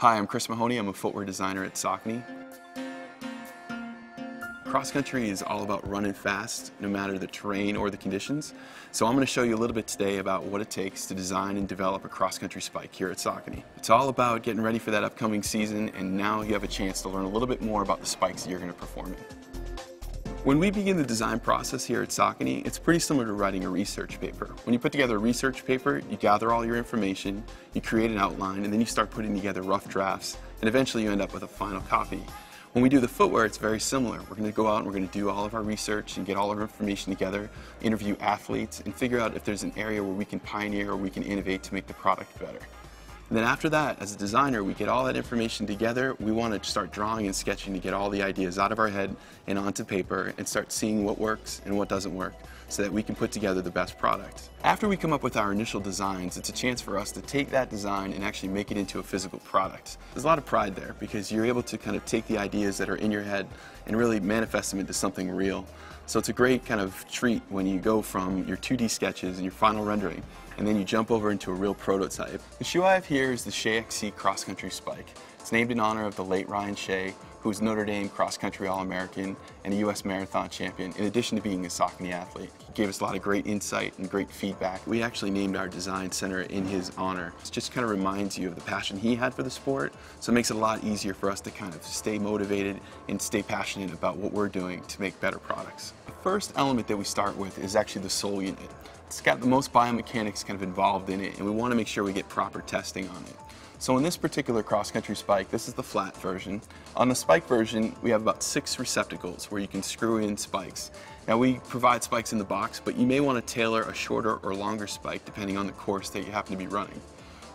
Hi, I'm Chris Mahoney. I'm a footwear designer at Saucony. Cross country is all about running fast, no matter the terrain or the conditions. So I'm going to show you a little bit today about what it takes to design and develop a cross country spike here at Saucony. It's all about getting ready for that upcoming season, and now you have a chance to learn a little bit more about the spikes that you're going to perform in. When we begin the design process here at Saucony, it's pretty similar to writing a research paper. When you put together a research paper, you gather all your information, you create an outline, and then you start putting together rough drafts, and eventually you end up with a final copy. When we do the footwear, it's very similar. We're going to go out and we're going to do all of our research and get all our information together, interview athletes, and figure out if there's an area where we can pioneer or we can innovate to make the product better. And then after that, as a designer, we get all that information together. We want to start drawing and sketching to get all the ideas out of our head and onto paper and start seeing what works and what doesn't work so that we can put together the best product. After we come up with our initial designs, it's a chance for us to take that design and actually make it into a physical product. There's a lot of pride there because you're able to kind of take the ideas that are in your head and really manifest them into something real. So it's a great kind of treat when you go from your 2D sketches and your final rendering and then you jump over into a real prototype. The shoe I have here is the Shea XC Cross Country Spike. It's named in honor of the late Ryan Shea, who was Notre Dame cross country All-American and a U.S. marathon champion, in addition to being a Saucony athlete. He gave us a lot of great insight and great feedback. We actually named our design center in his honor. It just kind of reminds you of the passion he had for the sport, so it makes it a lot easier for us to kind of stay motivated and stay passionate about what we're doing to make better products. The first element that we start with is actually the sole unit. It's got the most biomechanics kind of involved in it, and we want to make sure we get proper testing on it. So in this particular cross-country spike, this is the flat version. On the spike version, we have about 6 receptacles where you can screw in spikes. Now we provide spikes in the box, but you may want to tailor a shorter or longer spike depending on the course that you happen to be running.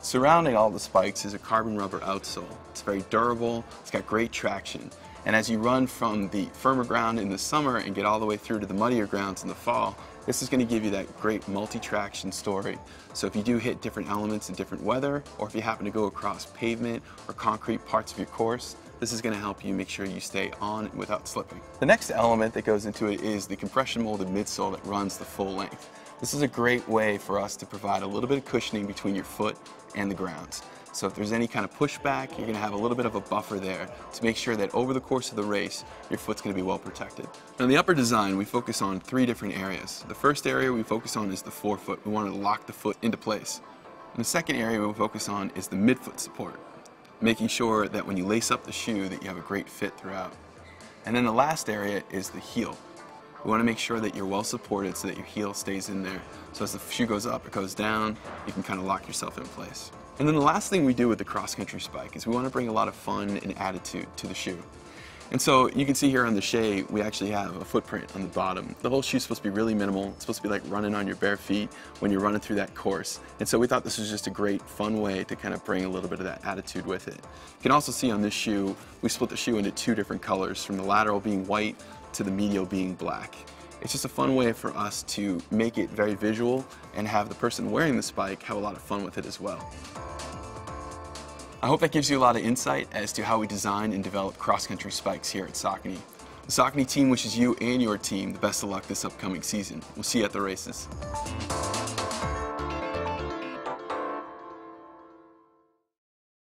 Surrounding all the spikes is a carbon rubber outsole. It's very durable, it's got great traction. And as you run from the firmer ground in the summer and get all the way through to the muddier grounds in the fall, this is going to give you that great multi-traction story. So if you do hit different elements in different weather, or if you happen to go across pavement or concrete parts of your course, this is going to help you make sure you stay on without slipping. The next element that goes into it is the compression molded midsole that runs the full length. This is a great way for us to provide a little bit of cushioning between your foot and the grounds. So if there's any kind of pushback, you're going to have a little bit of a buffer there to make sure that over the course of the race, your foot's going to be well protected. Now in the upper design, we focus on 3 different areas. The first area we focus on is the forefoot. We want to lock the foot into place. And the second area we focus on is the midfoot support, making sure that when you lace up the shoe that you have a great fit throughout. And then the last area is the heel. We want to make sure that you're well supported so that your heel stays in there. So as the shoe goes up, it goes down, you can kind of lock yourself in place. And then the last thing we do with the cross-country spike is we want to bring a lot of fun and attitude to the shoe. And so you can see here on the Shea, we actually have a footprint on the bottom. The whole shoe's supposed to be really minimal. It's supposed to be like running on your bare feet when you're running through that course. And so we thought this was just a great, fun way to kind of bring a little bit of that attitude with it. You can also see on this shoe, we split the shoe into 2 different colors, from the lateral being white to the medial being black. It's just a fun way for us to make it very visual and have the person wearing the spike have a lot of fun with it as well. I hope that gives you a lot of insight as to how we design and develop cross-country spikes here at Saucony. The Saucony team wishes you and your team the best of luck this upcoming season. We'll see you at the races.